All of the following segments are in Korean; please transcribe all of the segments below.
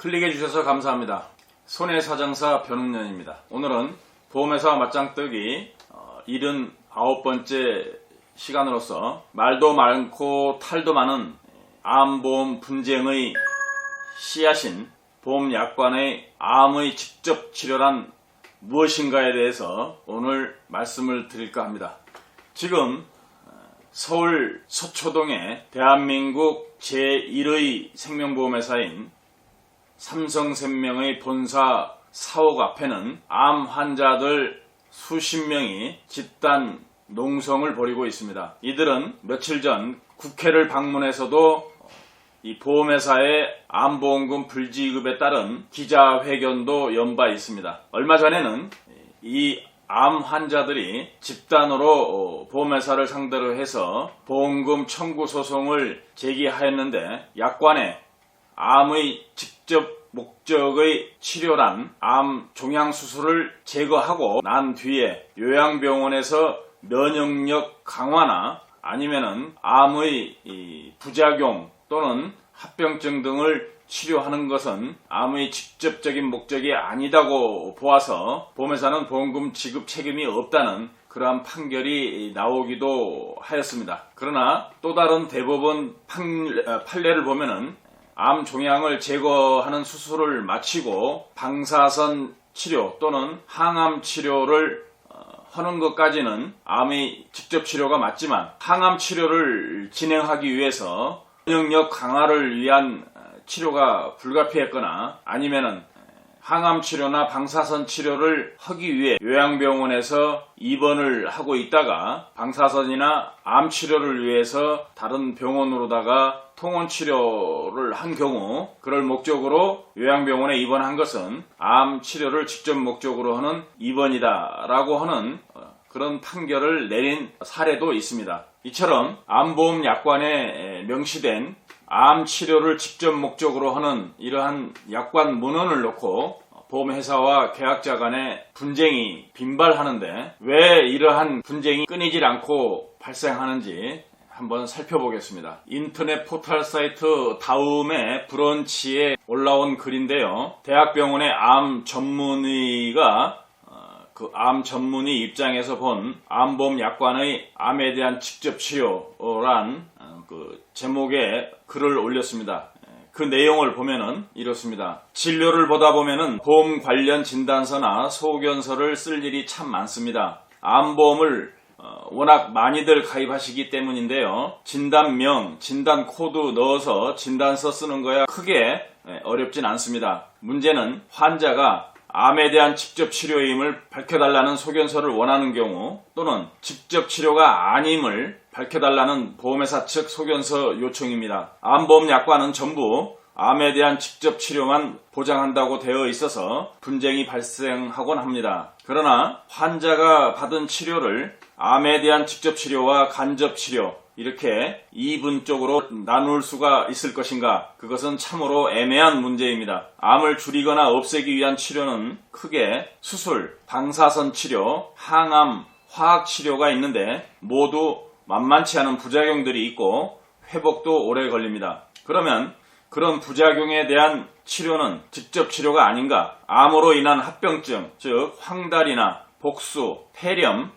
클릭해 주셔서 감사합니다. 손해사정사 변웅년입니다. 오늘은 보험회사 맞짱뜨기 79번째 시간으로서 말도 많고 탈도 많은 암보험 분쟁의 씨앗인 보험약관의 암의 직접 치료란 무엇인가에 대해서 오늘 말씀을 드릴까 합니다. 지금 서울 서초동에 대한민국 제1의 생명보험회사인 삼성생명의 본사 사옥 앞에는 암 환자들 수십 명이 집단 농성을 벌이고 있습니다. 이들은 며칠 전 국회를 방문해서도 이 보험회사의 암보험금 불지급에 따른 기자회견도 연 바 있습니다. 얼마 전에는 이 암 환자들이 집단으로 보험회사를 상대로 해서 보험금 청구 소송을 제기하였는데 약관에 암의 직접 목적의 치료란 암 종양수술을 제거하고 난 뒤에 요양병원에서 면역력 강화나 아니면은 암의 부작용 또는 합병증 등을 치료하는 것은 암의 직접적인 목적이 아니다고 보아서 보험회사는 보험금 지급 책임이 없다는 그러한 판결이 나오기도 하였습니다. 그러나 또 다른 대법원 판례를 보면은 암 종양을 제거하는 수술을 마치고 방사선 치료 또는 항암 치료를 하는 것까지는 암의 직접 치료가 맞지만 항암 치료를 진행하기 위해서 면역력 강화를 위한 치료가 불가피했거나 아니면은 항암 치료나 방사선 치료를 하기 위해 요양병원에서 입원을 하고 있다가 방사선이나 암 치료를 위해서 다른 병원으로다가 통원 치료를 한 경우 그럴 목적으로 요양병원에 입원한 것은 암 치료를 직접 목적으로 하는 입원이다라고 하는 그런 판결을 내린 사례도 있습니다. 이처럼 암보험 약관에 명시된 암 치료를 직접 목적으로 하는 이러한 약관 문헌을 놓고 보험회사와 계약자 간의 분쟁이 빈발하는데 왜 이러한 분쟁이 끊이질 않고 발생하는지 한번 살펴보겠습니다. 인터넷 포털 사이트 다음의 브런치에 올라온 글인데요. 대학병원의 암 전문의가 그 암 전문의 입장에서 본 암보험 약관의 암에 대한 직접 치료란 그 제목의 글을 올렸습니다. 그 내용을 보면은 이렇습니다. 진료를 보다 보면은 보험 관련 진단서나 소견서를 쓸 일이 참 많습니다. 암보험을 워낙 많이들 가입하시기 때문인데요. 진단명, 진단 코드 넣어서 진단서 쓰는 거야 크게 어렵진 않습니다. 문제는 환자가 암에 대한 직접 치료임을 밝혀달라는 소견서를 원하는 경우 또는 직접 치료가 아님을 밝혀달라는 보험회사 측 소견서 요청입니다. 암보험 약관은 전부 암에 대한 직접 치료만 보장한다고 되어 있어서 분쟁이 발생하곤 합니다. 그러나 환자가 받은 치료를 암에 대한 직접 치료와 간접 치료 이렇게 이분적으로 나눌 수가 있을 것인가? 그것은 참으로 애매한 문제입니다. 암을 줄이거나 없애기 위한 치료는 크게 수술, 방사선 치료, 항암, 화학 치료가 있는데 모두 만만치 않은 부작용들이 있고 회복도 오래 걸립니다. 그러면 그런 부작용에 대한 치료는 직접 치료가 아닌가? 암으로 인한 합병증, 즉 황달이나 복수, 폐렴,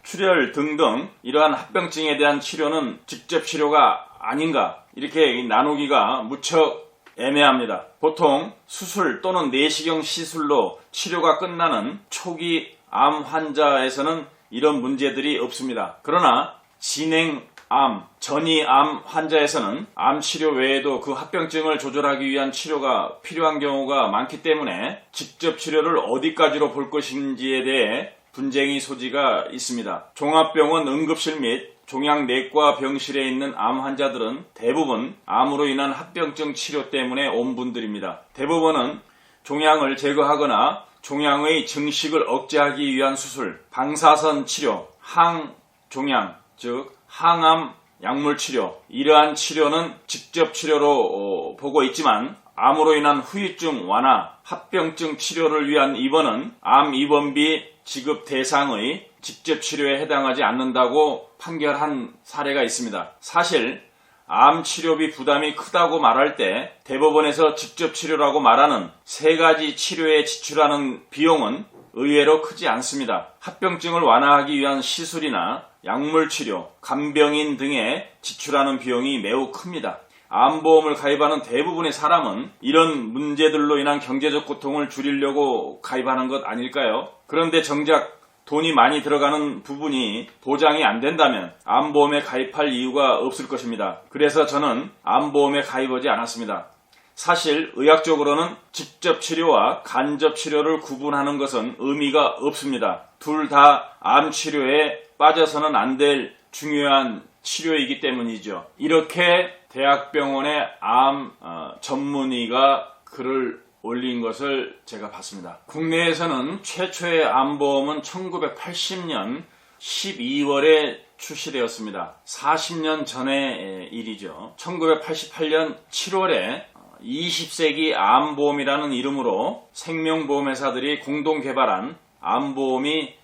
출혈 등등 이러한 합병증에 대한 치료는 직접 치료가 아닌가 이렇게 나누기가 무척 애매합니다. 보통 수술 또는 내시경 시술로 치료가 끝나는 초기 암 환자에서는 이런 문제들이 없습니다. 그러나 진행암, 전이암 환자에서는 암 치료 외에도 그 합병증을 조절하기 위한 치료가 필요한 경우가 많기 때문에 직접 치료를 어디까지로 볼 것인지에 대해 분쟁의 소지가 있습니다. 종합병원 응급실 및 종양내과 병실에 있는 암 환자들은 대부분 암으로 인한 합병증 치료 때문에 온 분들입니다. 대부분은 종양을 제거하거나 종양의 증식을 억제하기 위한 수술, 방사선 치료, 항종양, 즉 항암 약물 치료 이러한 치료는 직접 치료로 보고 있지만 암으로 인한 후유증 완화, 합병증 치료를 위한 입원은 암 입원비 지급 대상의 직접 치료에 해당하지 않는다고 판결한 사례가 있습니다. 사실 암 치료비 부담이 크다고 말할 때 대법원에서 직접 치료라고 말하는 3가지 치료에 지출하는 비용은 의외로 크지 않습니다. 합병증을 완화하기 위한 시술이나 약물 치료, 간병인 등에 지출하는 비용이 매우 큽니다. 암보험을 가입하는 대부분의 사람은 이런 문제들로 인한 경제적 고통을 줄이려고 가입하는 것 아닐까요? 그런데 정작 돈이 많이 들어가는 부분이 보장이 안 된다면 암보험에 가입할 이유가 없을 것입니다. 그래서 저는 암보험에 가입하지 않았습니다. 사실 의학적으로는 직접 치료와 간접 치료를 구분하는 것은 의미가 없습니다. 둘 다 암 치료에 빠져서는 안 될 중요한 치료이기 때문이죠. 이렇게 대학병원의 암 전문의가 글을 올린 것을 제가 봤습니다. 국내에서는 최초의 암보험은 1980년 12월에 출시되었습니다. 40년 전의 일이죠. 1988년 7월에 20세기 암보험이라는 이름으로 생명보험회사들이 공동 개발한 암보험이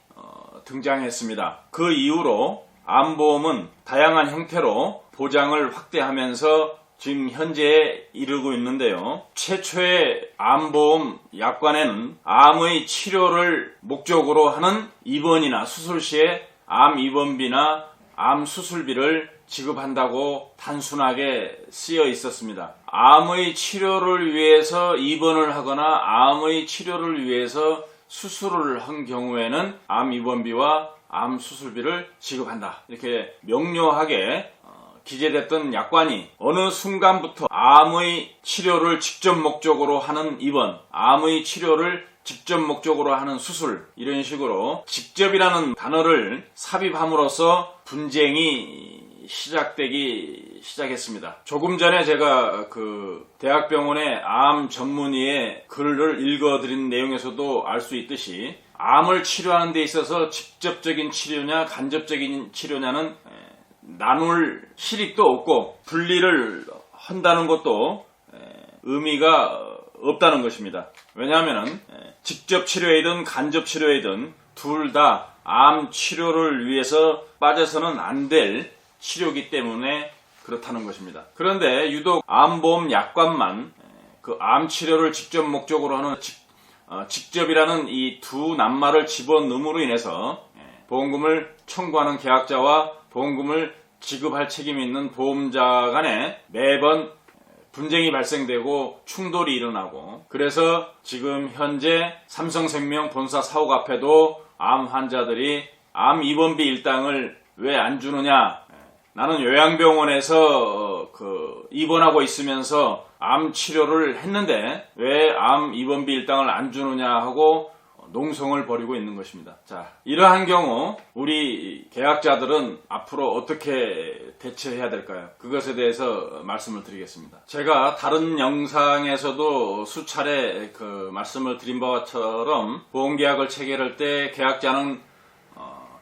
등장했습니다. 그 이후로 암보험은 다양한 형태로 보장을 확대하면서 지금 현재에 이르고 있는데요. 최초의 암보험 약관에는 암의 치료를 목적으로 하는 입원이나 수술 시에 암 입원비나 암 수술비를 지급한다고 단순하게 쓰여 있었습니다. 암의 치료를 위해서 입원을 하거나 암의 치료를 위해서 수술을 한 경우에는 암 입원비와 암 수술비를 지급한다. 이렇게 명료하게 기재됐던 약관이 어느 순간부터 암의 치료를 직접 목적으로 하는 입원, 암의 치료를 직접 목적으로 하는 수술, 이런 식으로 직접이라는 단어를 삽입함으로써 분쟁이 시작되기 시작했습니다. 조금 전에 제가 대학병원의 암 전문의의 글을 읽어드린 내용에서도 알 수 있듯이 암을 치료하는 데 있어서 직접적인 치료냐 간접적인 치료냐는 나눌 실익도 없고 분리를 한다는 것도 의미가 없다는 것입니다. 왜냐하면 직접 치료이든 간접 치료이든 둘 다 암 치료를 위해서 빠져서는 안 될 치료이기 때문에 그렇다는 것입니다. 그런데 유독 암보험 약관만 그 암 치료를 직접 목적으로 하는 직접이라는 이 두 낱말을 집어넣음으로 인해서 보험금을 청구하는 계약자와 보험금을 지급할 책임이 있는 보험자 간에 매번 분쟁이 발생되고 충돌이 일어나고, 그래서 지금 현재 삼성생명 본사 사옥 앞에도 암 환자들이 암 입원비 일당을 왜 안 주느냐, 나는 요양병원에서 입원하고 있으면서 암 치료를 했는데 왜 암 입원비 일당을 안 주느냐 하고 농성을 벌이고 있는 것입니다. 자, 이러한 경우 우리 계약자들은 앞으로 어떻게 대처해야 될까요? 그것에 대해서 말씀을 드리겠습니다. 제가 다른 영상에서도 수차례 말씀을 드린 바처럼 보험계약을 체결할 때 계약자는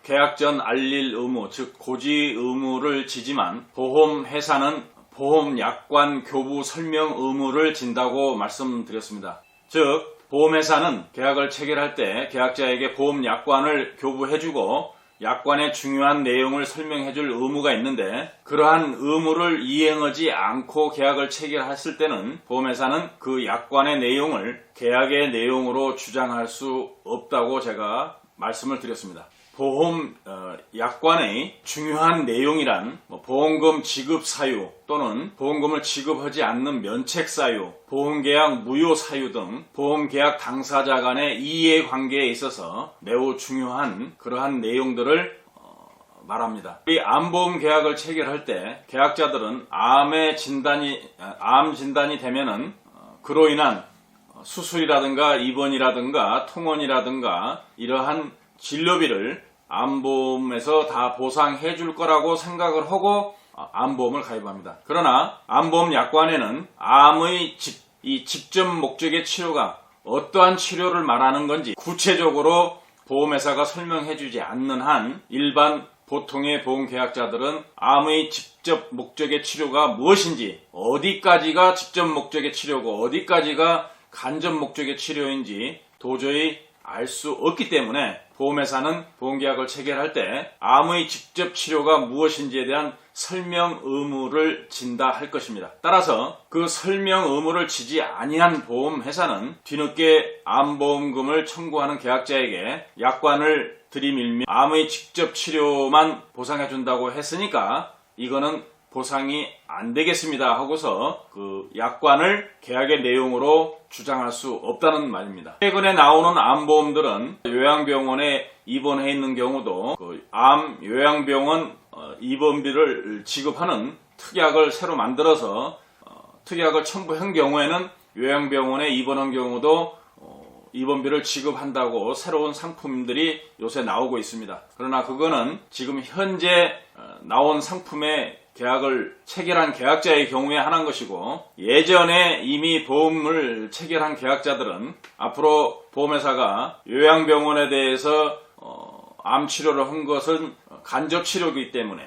계약 전 알릴 의무, 즉 고지 의무를 지지만 보험회사는 보험약관 교부 설명 의무를 진다고 말씀드렸습니다. 즉 보험회사는 계약을 체결할 때 계약자에게 보험약관을 교부해주고 약관의 중요한 내용을 설명해줄 의무가 있는데, 그러한 의무를 이행하지 않고 계약을 체결했을 때는 보험회사는 그 약관의 내용을 계약의 내용으로 주장할 수 없다고 제가 말씀을 드렸습니다. 보험 약관의 중요한 내용이란 보험금 지급 사유 또는 보험금을 지급하지 않는 면책 사유, 보험계약 무효 사유 등 보험계약 당사자 간의 이해관계에 있어서 매우 중요한 그러한 내용들을 말합니다. 이 암보험 계약을 체결할 때 계약자들은 암 진단이 되면은 그로 인한 수술이라든가 입원이라든가 통원이라든가 이러한 진료비를 암보험에서 다 보상해 줄 거라고 생각을 하고 암보험을 가입합니다. 그러나 암보험 약관에는 암의 직접 목적의 치료가 어떠한 치료를 말하는 건지 구체적으로 보험회사가 설명해 주지 않는 한 일반 보통의 보험계약자들은 암의 직접 목적의 치료가 무엇인지, 어디까지가 직접 목적의 치료고 어디까지가 간접 목적의 치료인지 도저히 알 수 없기 때문에 보험회사는 보험계약을 체결할 때 암의 직접 치료가 무엇인지에 대한 설명 의무를 진다 할 것입니다. 따라서 그 설명 의무를 지지 아니한 보험회사는 뒤늦게 암보험금을 청구하는 계약자에게 약관을 들이밀며 암의 직접 치료만 보상해준다고 했으니까 이거는 보상이 안 되겠습니다 하고서 그 약관을 계약의 내용으로 주장할 수 없다는 말입니다. 최근에 나오는 암보험들은 요양병원에 입원해 있는 경우도 그 암 요양병원 입원비를 지급하는 특약을 새로 만들어서 특약을 첨부한 경우에는 요양병원에 입원한 경우도 입원비를 지급한다고 새로운 상품들이 요새 나오고 있습니다. 그러나 그거는 지금 현재 나온 상품의 계약을 체결한 계약자의 경우에 하는 것이고, 예전에 이미 보험을 체결한 계약자들은 앞으로 보험회사가 요양병원에 대해서 암 치료를 한 것은 간접 치료이기 때문에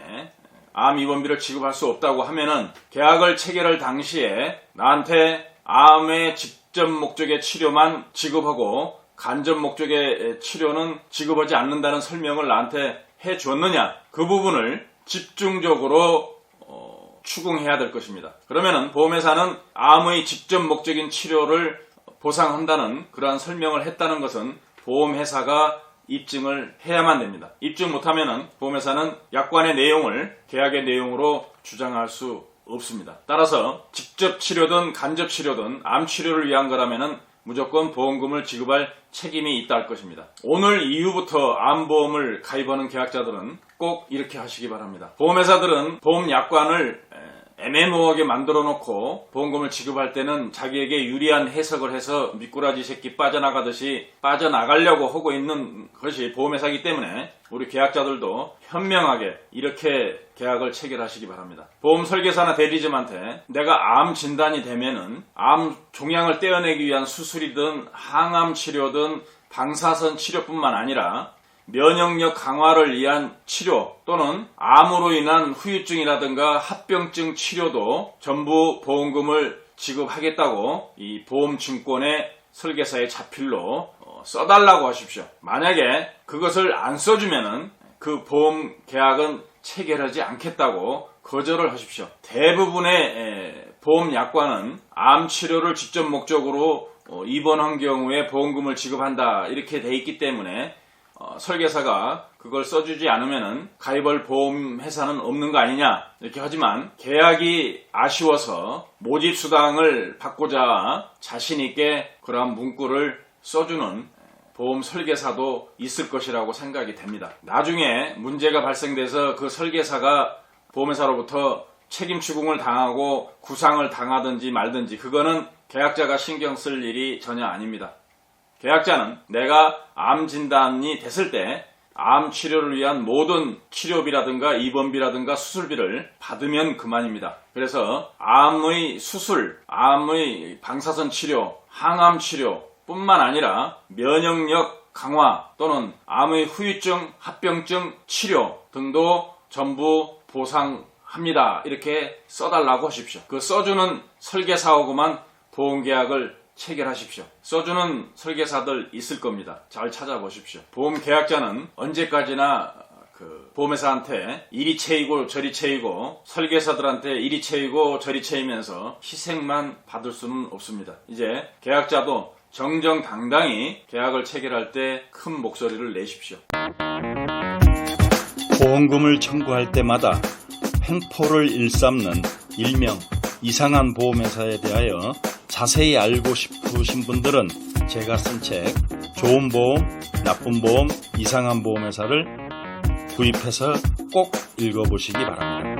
암 입원비를 지급할 수 없다고 하면은 계약을 체결할 당시에 나한테 암의 직접 목적의 치료만 지급하고 간접 목적의 치료는 지급하지 않는다는 설명을 나한테 해 줬느냐, 그 부분을 집중적으로 추궁해야 될 것입니다. 그러면은 보험회사는 암의 직접 목적인 치료를 보상한다는 그러한 설명을 했다는 것은 보험회사가 입증을 해야만 됩니다. 입증 못하면은 보험회사는 약관의 내용을 계약의 내용으로 주장할 수 없습니다. 따라서 직접 치료든 간접 치료든 암 치료를 위한 거라면은 무조건 보험금을 지급할 책임이 있다 할 것입니다. 오늘 이후부터 암보험을 가입하는 계약자들은 꼭 이렇게 하시기 바랍니다. 보험회사들은 보험 약관을 애매모호하게 만들어 놓고 보험금을 지급할 때는 자기에게 유리한 해석을 해서 미꾸라지 새끼 빠져나가듯이 빠져나가려고 하고 있는 것이 보험회사이기 때문에 우리 계약자들도 현명하게 이렇게 계약을 체결하시기 바랍니다. 보험 설계사나 대리점한테 내가 암 진단이 되면은 암 종양을 떼어내기 위한 수술이든 항암 치료든 방사선 치료뿐만 아니라 면역력 강화를 위한 치료 또는 암으로 인한 후유증이라든가 합병증 치료도 전부 보험금을 지급하겠다고 이 보험증권의 설계사의 자필로 써달라고 하십시오. 만약에 그것을 안 써주면은 그 보험 계약은 체결하지 않겠다고 거절을 하십시오. 대부분의 보험 약관은 암 치료를 직접 목적으로 입원한 경우에 보험금을 지급한다 이렇게 돼 있기 때문에 설계사가 그걸 써주지 않으면은 가입할 보험회사는 없는 거 아니냐 이렇게 하지만 계약이 아쉬워서 모집수당을 받고자 자신있게 그러한 문구를 써주는 보험 설계사도 있을 것이라고 생각이 됩니다. 나중에 문제가 발생돼서 그 설계사가 보험회사로부터 책임 추궁을 당하고 구상을 당하든지 말든지 그거는 계약자가 신경 쓸 일이 전혀 아닙니다. 계약자는 내가 암 진단이 됐을 때 암 치료를 위한 모든 치료비라든가 입원비라든가 수술비를 받으면 그만입니다. 그래서 암의 수술, 암의 방사선 치료, 항암 치료 뿐만 아니라 면역력 강화 또는 암의 후유증, 합병증 치료 등도 전부 보상합니다. 이렇게 써달라고 하십시오. 그 써주는 설계사하고만 보험계약을 체결하십시오. 써주는 설계사들 있을 겁니다. 잘 찾아보십시오. 보험 계약자는 언제까지나 그 보험회사한테 이리 채이고 저리 채이고 설계사들한테 이리 채이고 저리 채이면서 희생만 받을 수는 없습니다. 이제 계약자도 정정당당히 계약을 체결할 때 큰 목소리를 내십시오. 보험금을 청구할 때마다 횡포를 일삼는 일명 이상한 보험회사에 대하여 자세히 알고 싶으신 분들은 제가 쓴 책 좋은 보험, 나쁜 보험, 이상한 보험회사를 구입해서 꼭 읽어보시기 바랍니다.